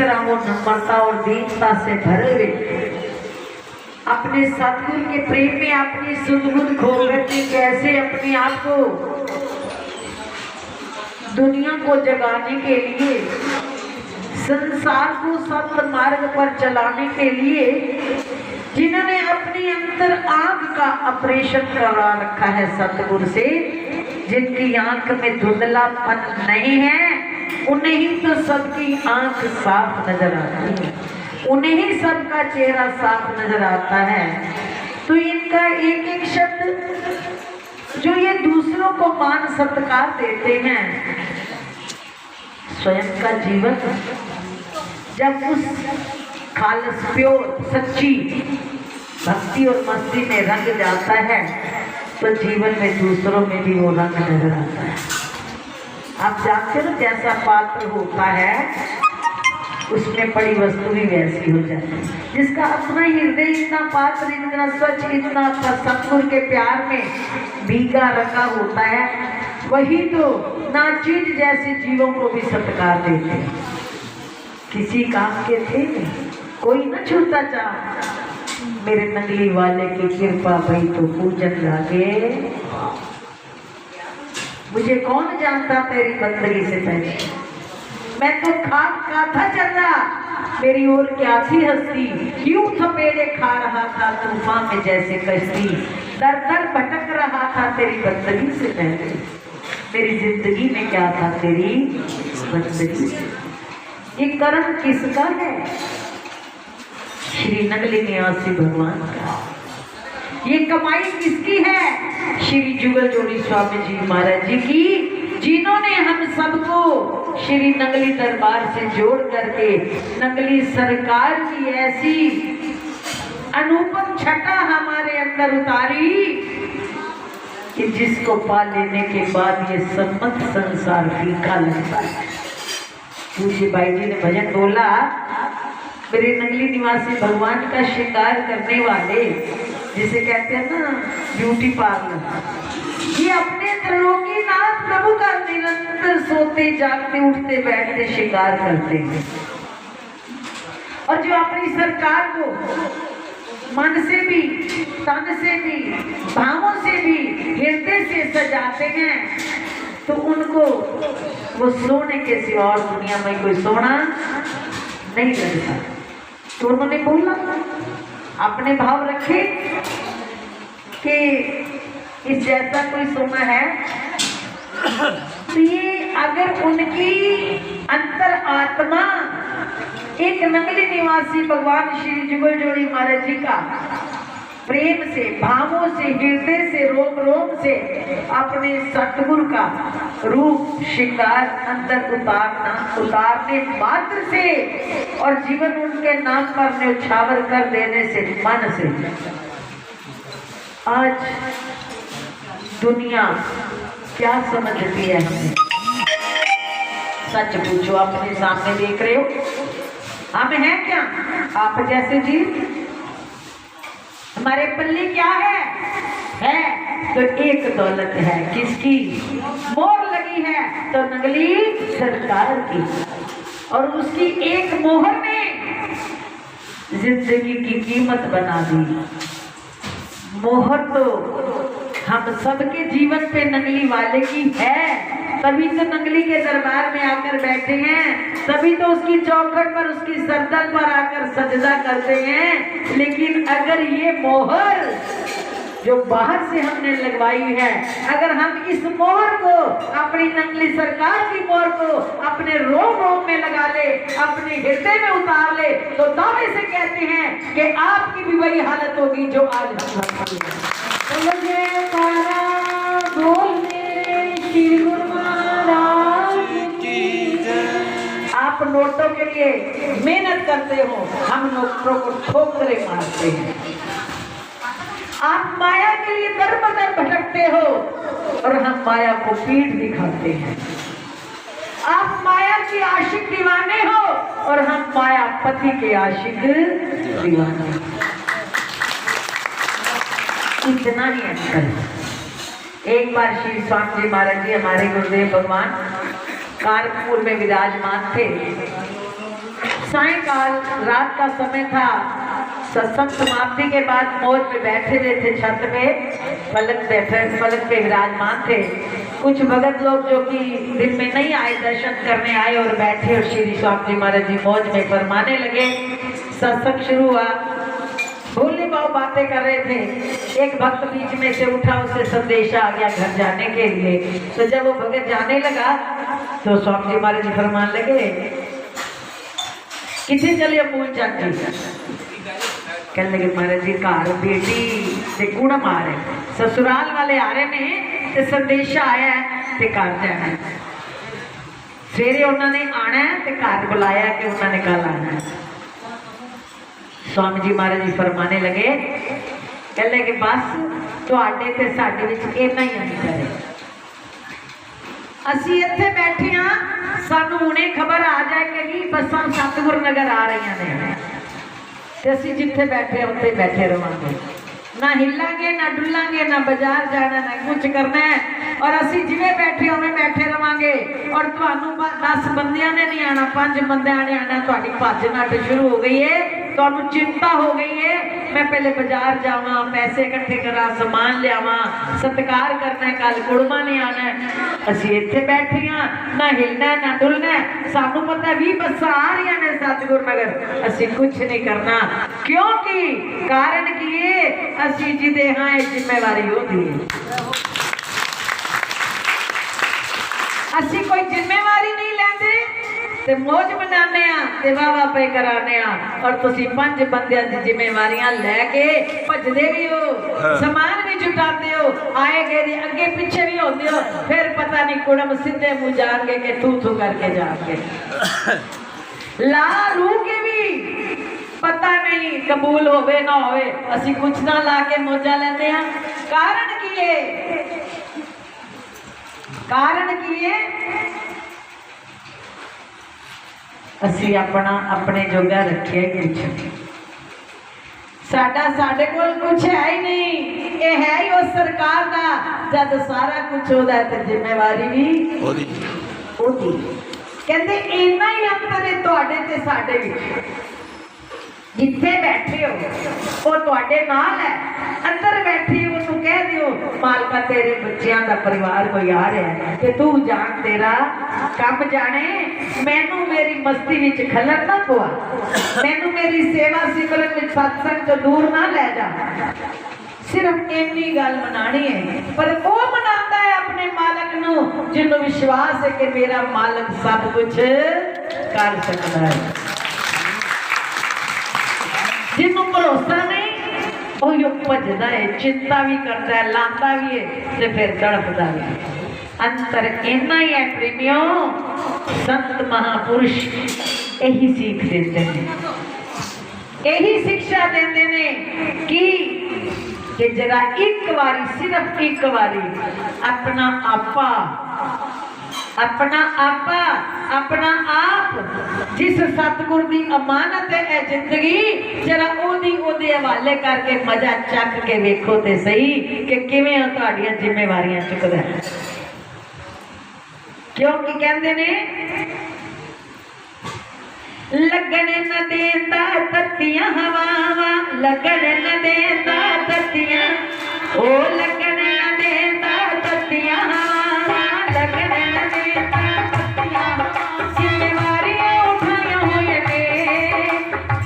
तीसरा वो नम्रता और दीनता से भरे हुए अपने सतगुरु के प्रेम में अपनी सुध-बुध खो बैठे, कैसे अपने आप को दुनिया को जगाने के लिए, संसार को सत्य मार्ग पर चलाने के लिए, जिन्होंने अपनी अंतर आंख का ऑपरेशन करवा रखा है सतगुरु से, जिनकी आंख में धुंधलापन नहीं है, उन्हें ही तो सबकी आंख साफ नजर आती है, उन्हें ही सबका चेहरा साफ नजर आता है। तो इनका एक एक शब्द जो ये दूसरों को मान सत्कार देते हैं, स्वयं का जीवन जब उस खालस प्योर सच्ची भक्ति और मस्ती में रंग जाता है, तो जीवन में दूसरों में भी वो रंग नजर आता है। आप जानते हो जैसा पात्र होता है उसमें पड़ी वस्तु भी वैसी हो जाती है। जिसका अपना हृदय इतना पात्र, इतना स्वच्छ, इतना सतगुरु के प्यार में भीगा रखा होता है, वही तो नाचीज जैसे जीवों को भी सत्कार देते हैं। किसी काम के थे कोई न छूता चाह, मेरे नगली वाले की कृपा भई तो पूजन लागे, मुझे कौन जानता तेरी बंदगी से पहले, मैं तो खाक का था चल रहा, मेरी ओर क्या थी हस्ती, यूं थपेड़े खा रहा था तूफान में जैसे कश्ती, दर दर भटक रहा था तेरी बंदगी से पहले, मेरी जिंदगी में क्या था तेरी बंदगी से। ये कर्म किसका है? श्री नगली निवासी भगवान का। ये कमाई किसकी है? श्री जुगल जोड़ी स्वामी जी महाराज जी की, जिन्होंने हम सबको श्री नगली दरबार से जोड़ करके नगली सरकार की ऐसी अनुपम छटा हमारे अंदर उतारी कि जिसको पा लेने के बाद ये सम्मत संसार फीका लगता है। पूज्य भाई जी ने भजन बोला, मेरे नगली निवासी भगवान का श्रृंगार करने वाले, जिसे कहते हैं ना ब्यूटी पार्लर, ये अपने त्रिलोकीनाथ प्रभु का निरंतर सोते जागते उठते बैठते श्रृंगार करते हैं। और जो अपनी सरकार को मन से भी, तन से भी, भावों से भी, हृदय से सजाते हैं, तो उनको वो सोने के सिवा और दुनिया में कोई सोना नहीं लगता। तो उन्होंने बोला, अपने भाव रखे कि इस जैसा कोई सोना है, तो ये अगर उनकी अंतर आत्मा एक नगली निवासी भगवान श्री जुगल जोड़ी महाराज जी का प्रेम से, भावों से, हृदय से, रोम रोम से अपने सतगुरु का रूप श्रृंगार अंदर उतारने मात्र से और जीवन उनके नाम पर न्यौछावर कर देने से, मन से, आज दुनिया क्या समझती है हमें? सच पूछो, अपने सामने देख रहे हो, हम हैं क्या आप जैसे जीव? हमारे पल्ले क्या है तो एक दौलत है, किसकी? मोहर लगी है तो नगली सरकार की, और उसकी एक मोहर ने जिंदगी की कीमत बना दी। मोहर तो हम सबके जीवन पे नगली वाले की है, तभी तो नगली के दरबार में आकर बैठे हैं, तभी तो उसकी चौखट पर, उसकी सरदर पर आकर सजदा करते हैं। लेकिन अगर ये मोहर जो बाहर से हमने लगवाई है, अगर हम इस मोहर को, अपनी नगली सरकार की मोहर को अपने रोम रोम में लगा ले, अपने हृदय में उतार ले, तो दावे से कहते हैं कि आपकी भी वही हालत होगी जो आज हम आप नोटों के लिए मेहनत करते हो, हम नोटों को ठोकरे मारते हैं। आप माया के लिए दर बदर भटकते हो और हम माया को पीठ दिखाते हैं। आप माया के आशिक दीवाने हो और हम माया पति के आशिक दीवाने। इतना ही अंतर। एक बार श्री स्वामी जी महाराज जी, हमारे गुरुदेव भगवान, कानपुर में विराजमान थे। सायकाल रात का समय था। सत्संग समाप्ति के बाद मौज में बैठे हुए थे छत पे, फलक पे विराजमान थे। कुछ भगत लोग जो कि दिन में नहीं आए, दर्शन करने आए और बैठे, और श्री स्वामी जी महाराज जी मौज में फरमाने लगे। सत्संग शुरू हुआ, भोले बाबा बातें कर रहे थे। एक भक्त बीच में से उठा, उसे संदेशा आ गया घर जाने के लिए। तो जब वो भगत जाने लगा तो स्वामी जी महाराज जी फरमान लगे, कितने चले मूल चाची? कहने लगे महाराज जी घर बेटी ते गुण मारे, ससुराल वाले आ रहे ने ते संदेशा आया है ते घर जाना है। सवेरे उन्होंने आना है ते घर बुलाया कि उन्होंने कल आना है। स्वामी जी महाराज जी फरमाने लगे, कहने लगे बस तुहाडे ते साडे विच इन्ना ही अंतर है। असी इत्थे बैठे हाँ, सानू हुणे खबर आ जाए कि बसां सतगुर नगर आ रही ने, ते असी जिथे बैठे उत्थे बैठे रहांगे, ना हिलांगे ना डुलांगे, ना बाजार जाना, ना कुछ करना है, और असी जिवें बैठे उवें बैठे रहांगे। और तुहानू 10 बंदियां ने नहीं आना, 5 बंदियां ने आना, तुहाडी भज नट शुरू हो गई है, तुहानू चिंता हो गई है, मैं पहले बाजार जावां, पैसे इकट्ठे करा, समान लियावां, सत्कार करना है, कल कुड़मा ने आना है। असी इत्थे बैठे हाँ, ना हिलना ना डुलना, सानू पता 20 बसां आ रही ने सतगुर नगर, असी कुछ नहीं करना। क्योंकि कारण की है, असी जिदे हाँ जिम्मेवारी होती है, असी कोई जिम्मेवारी नहीं लेंदे ते मौज मनाने ते वाह पे कराने। और तुसी 5 बंदियां दी जिम्मेवारियां लैके भजदे भी हो, समान भी जुटाते हो, आए गए दे अगे पीछे भी होंदे हो, फिर पता नहीं कुड़म सीधे मुंह जाएंगे कि थू थू करके जाएंगे, ला रू के भी पता नहीं कबूल होवे ना होवे, असी कुछ ना ला के मौजा लेंदे हां। कारण की है, कारण की है, असी अपना अपने जोगा रखिया ही कुछ, साडे कोल कुछ है ही नहीं, ये है ही उस सरकार का। जब सारा कुछ होता है तो जिम्मेवारी भी होती। कहते इन्ना ही अंतर है तुहाडे ते साडे विच, जिथे बैठे हो वो तुहाडे नाल है, अंदर बैठी उन्होंने कह दियो मालका तेरे बच्चों का परिवार कोई आ रहा है ते तू जान तेरा कम जाने, मैनू मेरी मस्ती विच खलर ना पवा, मैनू मेरी सेवा सिमरन विच सत्संग तो दूर ना ले जा। सिर्फ इन्नी गल मनानी है, पर वो मनाता है अपने मालक नू जिन्हों विश्वास है कि मेरा मालक सब कुछ कर सकता है। जिन्हों भरोसा नहीं वो भजदा है, चिंता भी करता है, लांदा भी है ते फिर तड़पदा भी है। अंतर इन्ना ही है प्रेमियो, संत महापुरुष यही सीख देते हैं, यही शिक्षा देते हैं कि जरा एक बारी, सिर्फ एक बारी अपना आप जिस सतगुर की अमानत है जिंदगी, जरा ओदे हवाले करके मजा चक के वेखो ते सही कि किवें तुहाडियां जिम्मेवारियां चुकदा है। क्योंकि कहते ने लगन न देता तत्तियां हवावां, लगन न देता तत्तियां, ओ लगन न देता तत्तियां हवावां, लगन न देता तत्तियां, जिम्मेवारियां उठाइयां होई ने,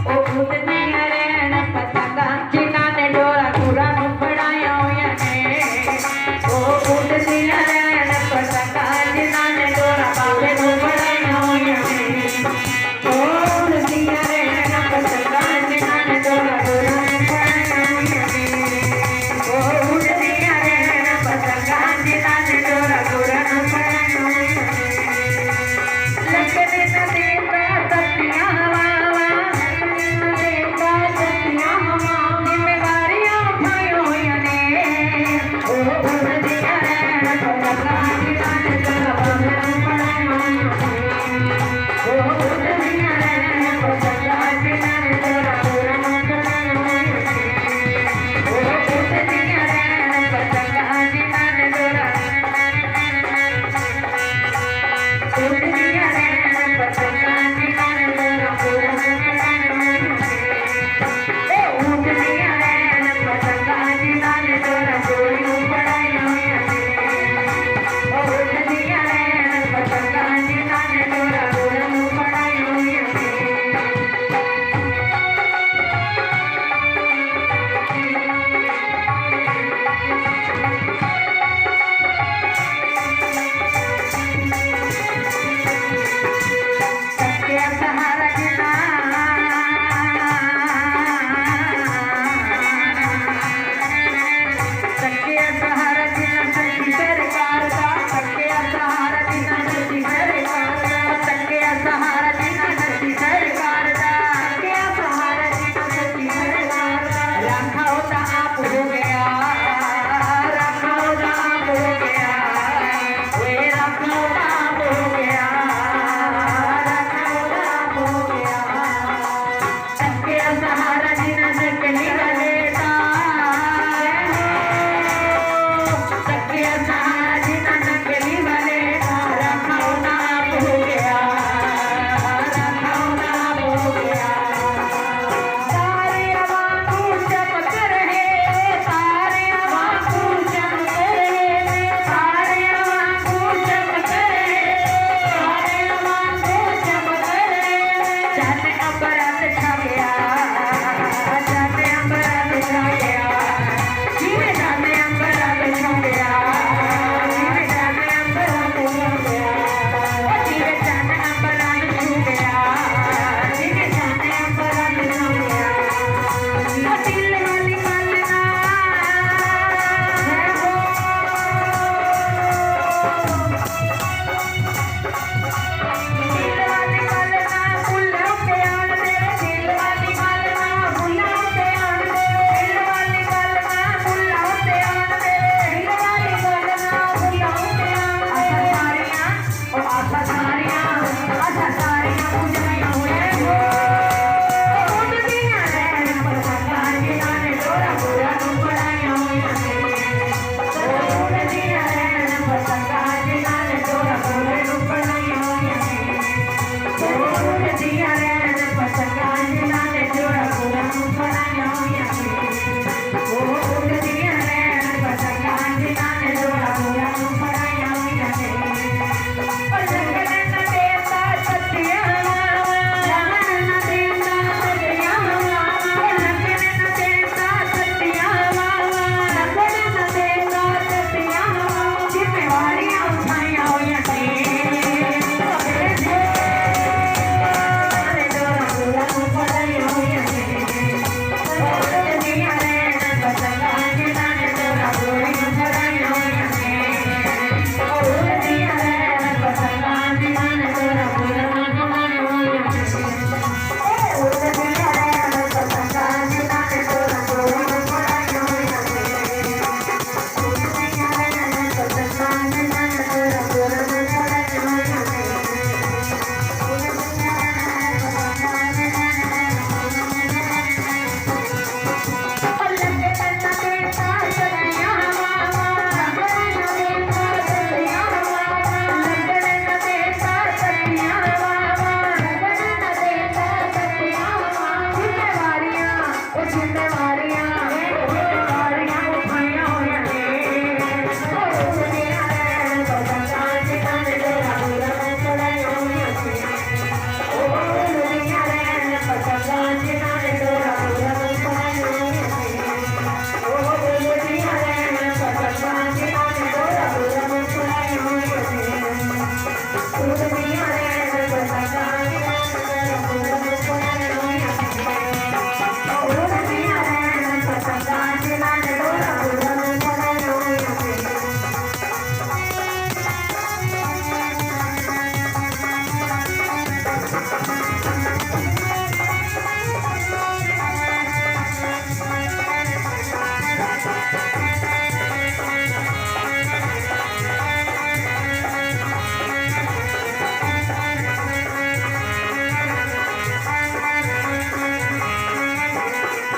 ओ उड़दियां रहन पतंगां जिन्हां ने डोरा गुरां नूं फड़ाया होया ने, ओ उड़दियां रहन पतंगां जिन्हां ने डोरा बाबे नूं फड़ाया होया ने, ओ उड़दियां रहन पतंगां जिन्हां ने डोरा गुरां नूं फड़ाया होया ने, ओ उड़दियां रहन पतंगां जिन्हां ने डोरा गुरां नूं फड़ाया होया ने, लगन न देता तत्तियां हवावां, लगन न देता तत्तियां हवावां, जिम्मेवारियां उठाइयां होइयां ने, ओ उड़दियां रहन पतंगां जिन्हां ने डोरा बाबे नूं फड़ाया होया ने, ओ उड़दियां रहन पतंगां जिन्हां ने डोरा गुरां नूं फड़ाया होया ने, ओ उड़दियां रहन पतंगां जिन्हां ने डोरा, उड़दियां रहन पतंगां जिन्हां ने डोरा गुरां सहारा जिना सच्ची सरकार दा, तके सहारा जिना सच्ची सरकार दा, तके सहारा जिना सच्ची सरकार दा, तके सहारा जिना सच्ची सरकार दा। रखा होता आप हो गया, रखा होता आप हो गया, वे रखा होता आप हो गया, रखा होता आप हो गया। तके सहारा जिना सकली लेता, तके सहारा जिना सकली लेता, रखा होता आप हो गया, रखा होता आप हो गया। तारे वांगू चमक रहे, तारे वांगू चमक रहे, तारे वांगू चमक रहे, तारे वांगू चमक रहे। जाने अमृत छा गया, जाने अमृत छा गया, जीवे जाने अमृत छा गया, जीवे जाने अमृत छा गया, जीवे जाने अमृत छू गया, जीवे जाने अमृत छू गया। दिल वाली मलना है वो, दिल वाली मलना फुल्लों पे आन दे, दिल वाली मलना फुल्लों पे आन दे, दिल वाली मलना फुल्लों पे आन दे, दिल वाली मलना फुल्लों पे आन दे। आशा सारियां पुजारियां हुए हो, उड़दियां रहन पतंगा जिन्हां ने डोरा बुरा नूं बनाइयां होइयां ने, उड़दियां रहन पतंगा जिन्हां ने डोरा बुरा नूं बनाइयां होइयां ने, उड़दियां रहन पतंगा जिन्हां ने डोरा बुरा नूं बनाइयां होइयां ने, उड़दियां रहन पतंगा जिन्हां ने डोरा बुरा नूं बनाइयां होइयां ने। लगन न देता सतिया मावा, लगन न देता सतिया मावा, लगन न देता सतिया मावा, लगन न देता सतिया मावा। जिम्मेवारियां उठाइयां होइयां ने, डोरा बुरा नूं बनाइयां होइयां ने, उड़दियां रहन पतंगा जिन्हां ने डोरा बुरा नूं बनाइयां होइयां ने, उड़दियां रहन पतंगा जिन्हां ने डोरा बुरा नूं बनाइयां होइयां ने, उड़दियां रहन पतंगा जिन्हां ने डोरा बुरा नूं बनाइयां होइयां ने, उड़दियां रहन पतंगा जिन्हां ने डोरा बुरा नूं बनाइयां होइयां ने, उड़दियां रहन पतंगा जिन्हां ने लगन न देता सतिया मावा, लगन न देता सतिया मावा, लगन न देता सतिया मावा, लगन न देता सतिया मावा। जिम्मेवारियां उठाइयां होइयां ने, उड़दियां रहन पतंगा जिन्हां ने डोरा बुरा नूं बनाइयां होइयां ने, उड़दियां रहन पतंगा जिन्हां ने डोरा बुरा नूं बनाइयां होइयां ने, उड़दियां रहन पतंगा जिन्हां ने डोरा बुरा नूं बनाइयां होइयां ने, उड़दियां रहन पतंगा जिन्हां ने डोरा बुरा नूं बनाइयां होइयां ने, उड़दियां रहन पतंगा जिन्हां ने डोरा बुरा नूं बनाइयां होइयां ने।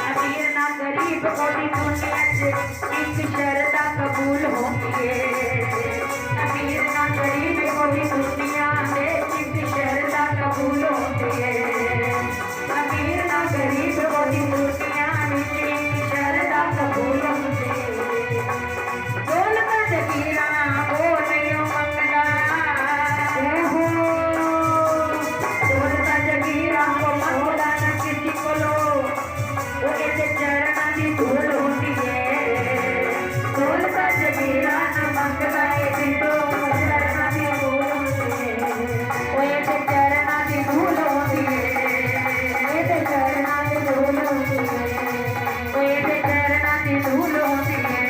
अमीर ना गरीब कोई दुनिया च एक शरदा कबूल होंदी है, अमीर ना गरीब कोई दुनिया दे एक शरदा कबूल होंदी है, अमीर ना गरीब कोई दुनिया विच एक शरदा कबूल होंदी है। दौलत जगीरा वो नहीं मंगदा हो, दौलत जगीरा को मंगदा न किसी कोलो, वो इहदे चरणां दी धूल होंदी है। दौलत जगीरा न मंगदा इहदे तो चरणां दी धूल होंदी है, वो इहदे चरणां दी धूल होंदी है, इहदे चरणां दी धूल होंदी है, वो इहदे चरणां दी धूल होंदी है।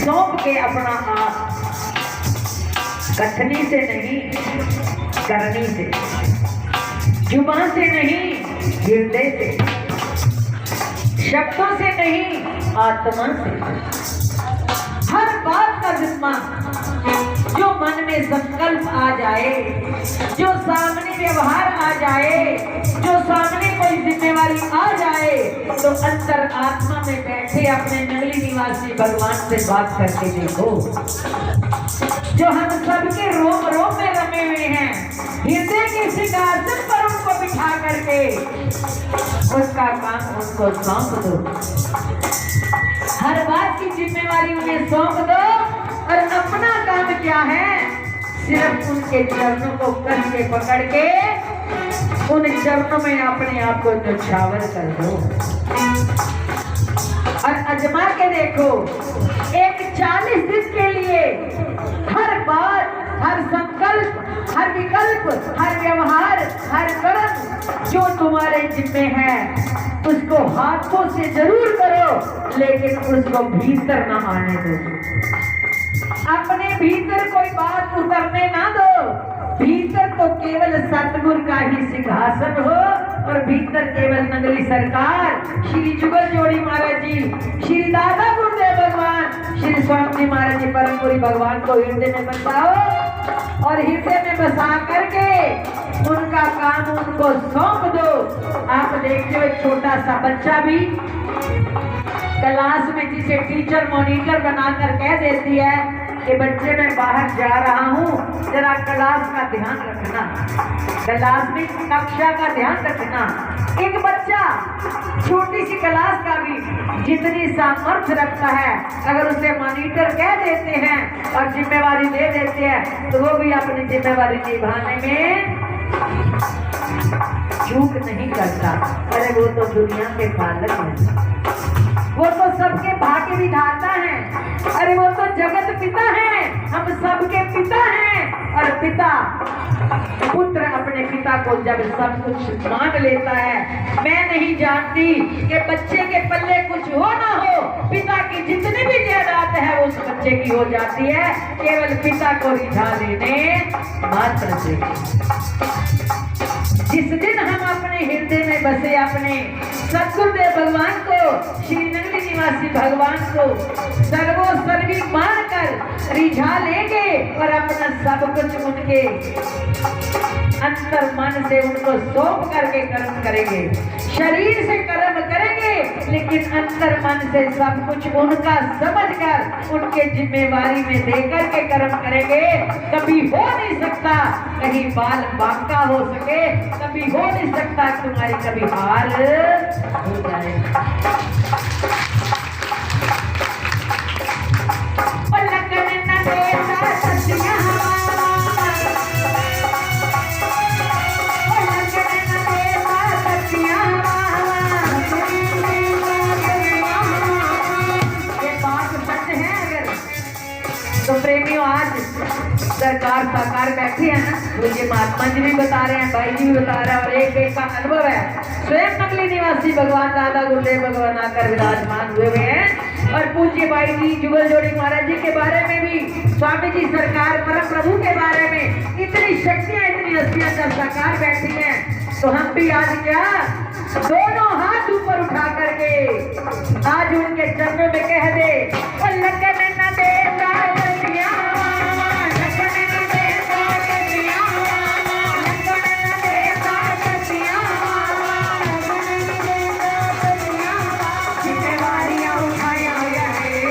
सौंप के अपना आप, कथनी से नहीं करनी से, जुबान से नहीं हृदय से, शब्दों से नहीं आत्मा से, हर बात का जिम्मा जो मन में संकल्प आ जाए, जो सामने व्यवहार आ जाए, जो सामने कोई जिम्मेवारी आ जाए, तो अंतर आत्मा में बैठे अपने नगली निवासी भगवान से बात करके देखो, जो हम सबके रोम रोम में रमे हुए हैं, हृदय के सिंहासन पर उनको बिठा करके उसका काम उनको सौंप दो, हर बात की जिम्मेवारी उन्हें सौंप दो, और अपना काम क्या है, सिर्फ उनके चरणों को कस के पकड़ के उन चरणों में अपने आप को न्यौछावर कर दो और अजमा के देखो। एक 40 दिन के लिए हर बात, हर संकल्प, हर विकल्प, हर व्यवहार, हर कर्म जो तुम्हारे जिम्मे है उसको हाथों से जरूर करो, लेकिन उसको भीतर ना आने दो। अपने भीतर कोई बात उतरने ना दो। भीतर तो केवल सतगुरु का ही सिंहासन हो, और भीतर केवल नगरी सरकार श्री जुगल जोड़ी महाराज जी, श्री दादा गुरुदेव भगवान, श्री स्वामी महाराज जी परमपुरी भगवान को हृदय में बसाओ, और हृदय में बसा करके उनका काम उनको सौंप दो। आप देखते हो एक छोटा सा बच्चा भी क्लास में जिसे टीचर मॉनिटर बनाकर कह देती है कि बच्चे मैं बाहर जा रहा हूँ, जरा क्लास का ध्यान रखना, क्लास में कक्षा का ध्यान रखना। एक बच्चा छोटी सी क्लास का भी जितनी सामर्थ्य रखता है, अगर उसे मॉनिटर कह देते हैं और जिम्मेवारी दे देते हैं, तो वो भी अपनी जिम्मेवारी निभाने में चूक नहीं करता। अरे वो तो दुनिया के पालक हैं, वो तो सबके भाग्य विधाता है, अरे वो तो जगत पिता है, हम सबके पिता हैं। और पिता पुत्र अपने पिता को जब सब कुछ मांग लेता है, मैं नहीं जानती कि बच्चे के पल्ले कुछ हो ना हो, पिता की जितनी भी जायदाद है उस बच्चे की हो जाती है, केवल पिता को रिझा लेने मात्र से। जिस दिन हम अपने हृदय में बसे अपने सतगुरुदेव भगवान को, श्री नगरी निवासी भगवान को सर्वो सर्वी मानकर रिझा लेंगे और अपना सब कुछ उनके अंतर मन से उनको सौंप करके कर्म करेंगे। शरीर से कर्म करेंगे, लेकिन अंतर मन से सब कुछ उनका समझकर उनके जिम्मेवारी में देकर के कर्म करेंगे। कभी हो नहीं सकता कहीं बाल बांका हो सके, कभी हो नहीं सकता तुम्हारी कभी हार हो जाए। तो प्रेमियों, आज सरकार साकार बैठी है ना, तो ये महात्मा जी भी बता रहे हैं, भाई जी भी बता रहे हैं, और एक एक का अनुभव है। स्वयं नगली निवासी भगवान दादा गुरुदेव भगवान आकर विराजमान हुए हैं, और पूज्य भाई जी जुगल जोड़ी महाराज जी के बारे में भी, स्वामी जी सरकार परम प्रभु के बारे में इतनी शक्तियां, इतनी हस्तियां जब साकार बैठी हैं, तो हम भी आज क्या दोनों हाथ ऊपर उठा करके आज उनके चरणों में कह दे, और लगन न देता रतिया, लगन न देता रतिया, लगन न देता रतिया, लगन न देता रतिया, जिम्मेवारियां उठाया रहे,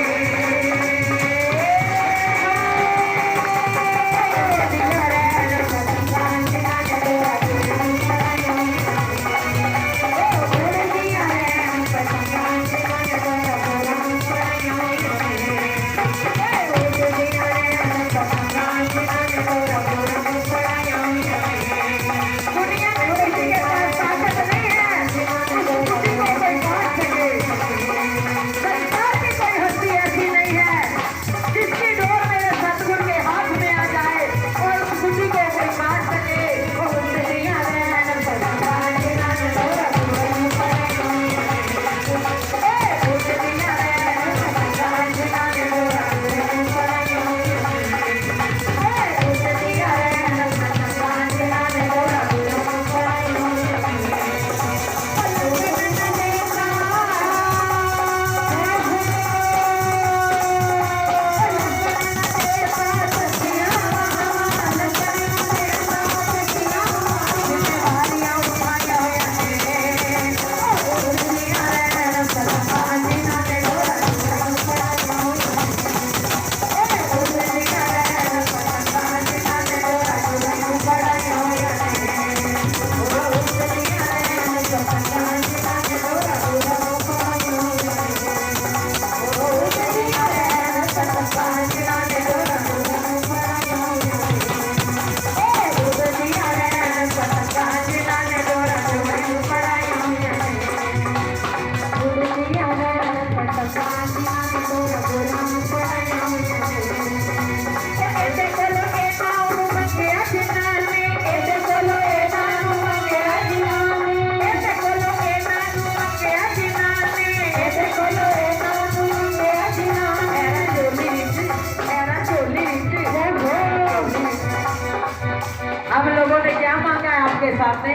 सामने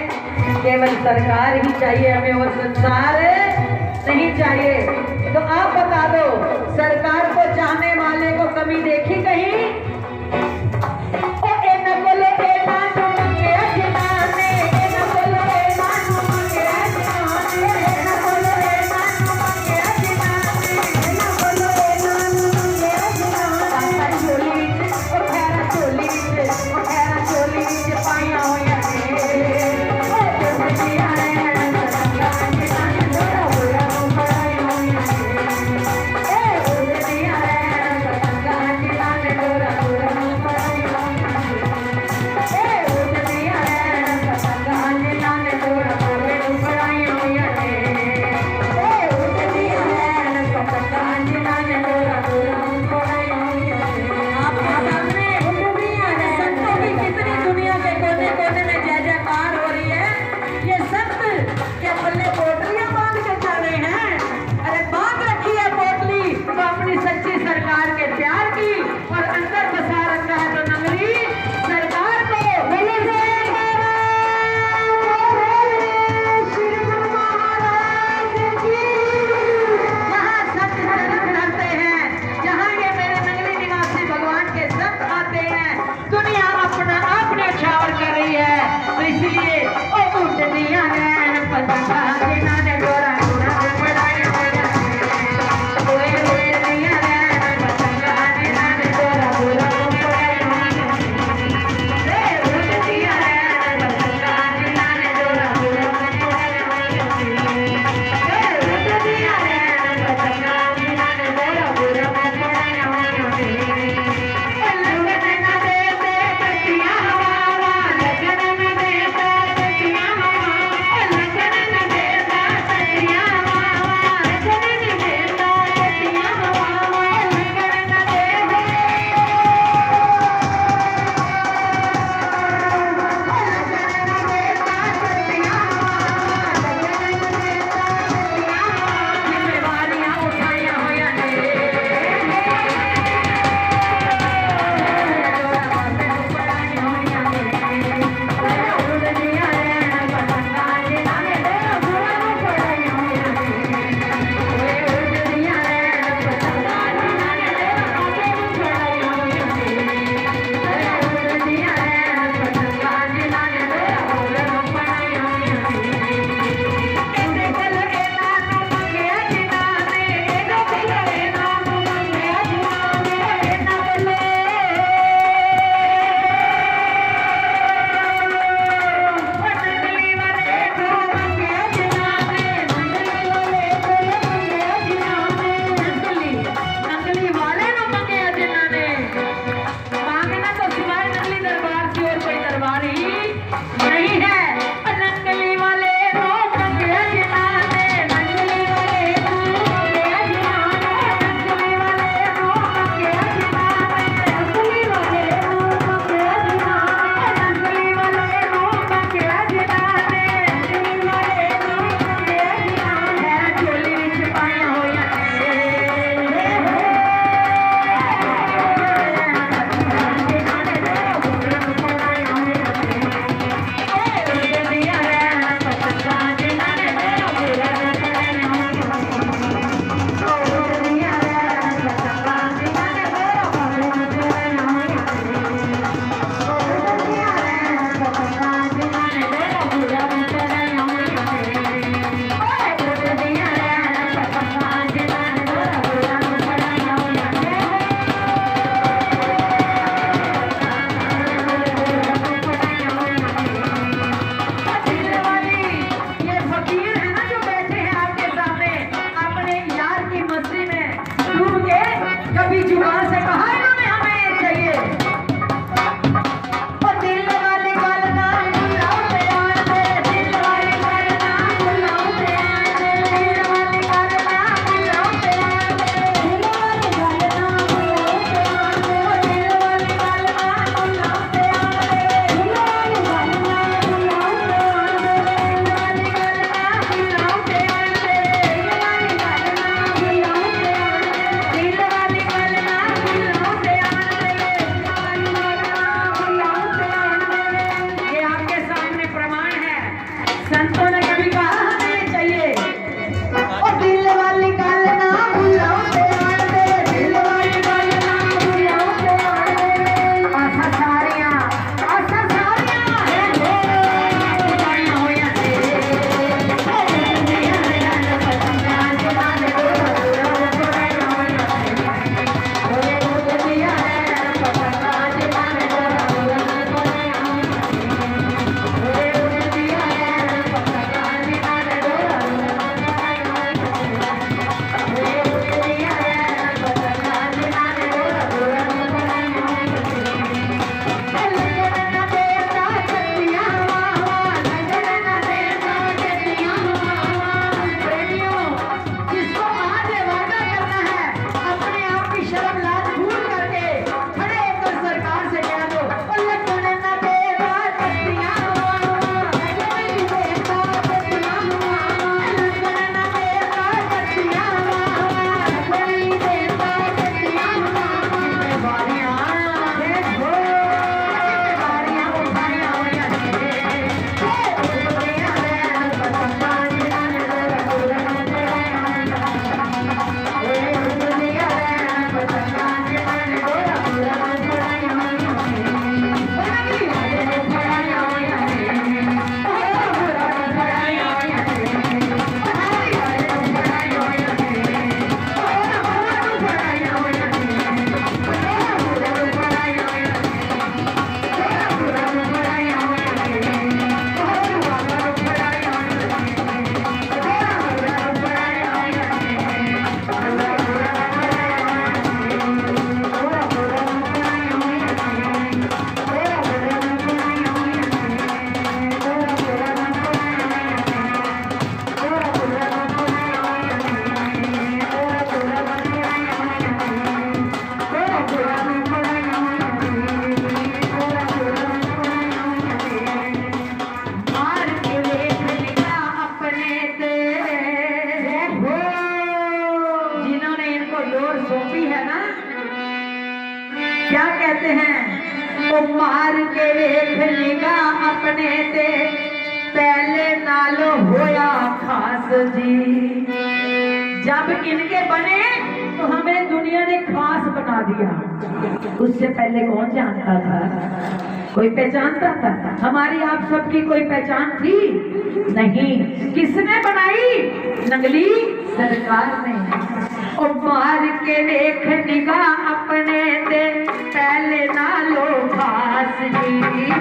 केवल सरकार ही चाहिए हमें, और संसार नहीं चाहिए। तो आप बता दो, सरकार को चाहने वाले को कमी देखी कहीं? क्या कहते हैं, वो मार के देख निगाह अपने ते पहले नालो होया खास जी। जब इनके बने तो हमें दुनिया ने खास बना दिया। उससे पहले कौन जानता था? कोई पहचानता था? हमारी आप सबकी कोई पहचान थी नहीं। किसने बनाई? नंगली सरकार ने। और मार के देख निगाह अपने दे पहले ना लो खास जी।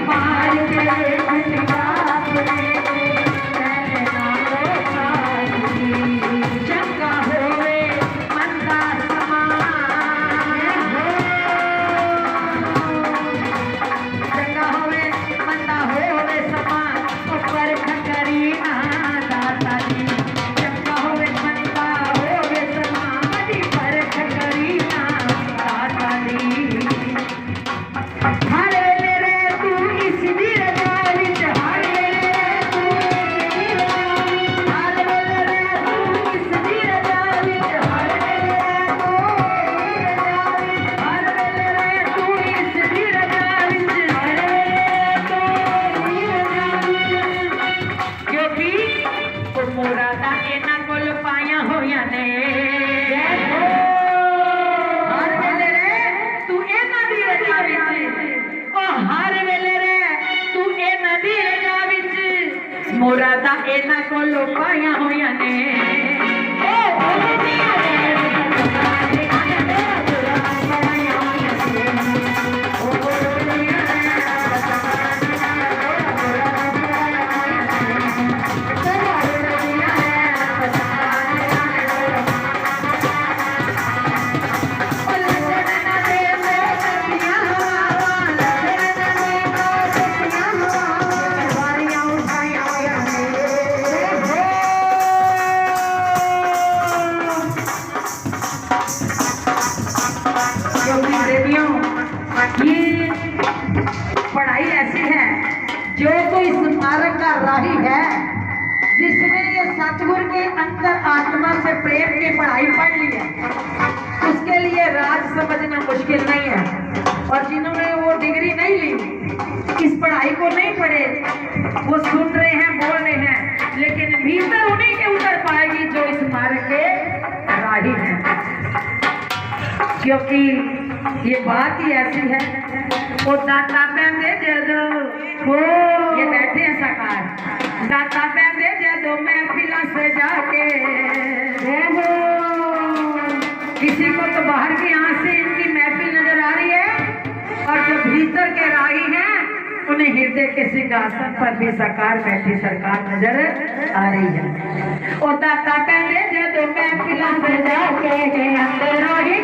मार के देख निगाह अपने दे पहले ना लो खास जी। चंगा होवे मंदा समान, चंगा होवे मंदा होवे समान, ऊपर खकरी ना दाता जी। चंगा होवे मंदा होवे समान, ऊपर खकरी ना दाता जी। हर वेले रे तू इस वीर जाली च, हर वेले रे तू इस वीर जाली, हर वेले रे तू इस वीर जाली च, हर वेले रे तू वीर जाली, हर वेले रे तू इस वीर जाली च, हर वेले तू वीर जाली। क्योंकि ओ मोरा दा इना कोल पाया होया ने। हर वेले रे तू इना दी रजा विच, ओ हर वेले रे तू इना दी रजा विच मोरा दा इना कोल पाया होया ने। ये पढ़ाई ऐसी है, जो कोई स्मारक का राही है, जिसने ये सतगुरु के अंतर आत्मा से प्रेम की पढ़ाई पढ़ ली है, उसके लिए राज समझना मुश्किल नहीं है। और जिन्होंने वो डिग्री नहीं ली, इस पढ़ाई को नहीं पढ़े, वो सुन रहे हैं, बोल रहे हैं, लेकिन भीतर उन्हीं के उतर पाएगी जो इस स्मारक के राही हैं। क्योंकि ये बात ही ऐसी है, वो दाता पैंदे जदो, वो ये बैठे हैं सरकार, दाता पैंदे जदो महफिला सजा के। किसी को तो बाहर की आंख से इनकी महफिल नजर आ रही है, और जो भीतर के राही हैं उन्हें हृदय के सिंहासन पर भी सरकार बैठी सरकार नजर आ रही है। और दाता पैंदे जदो महफिला सजा के अंदर ही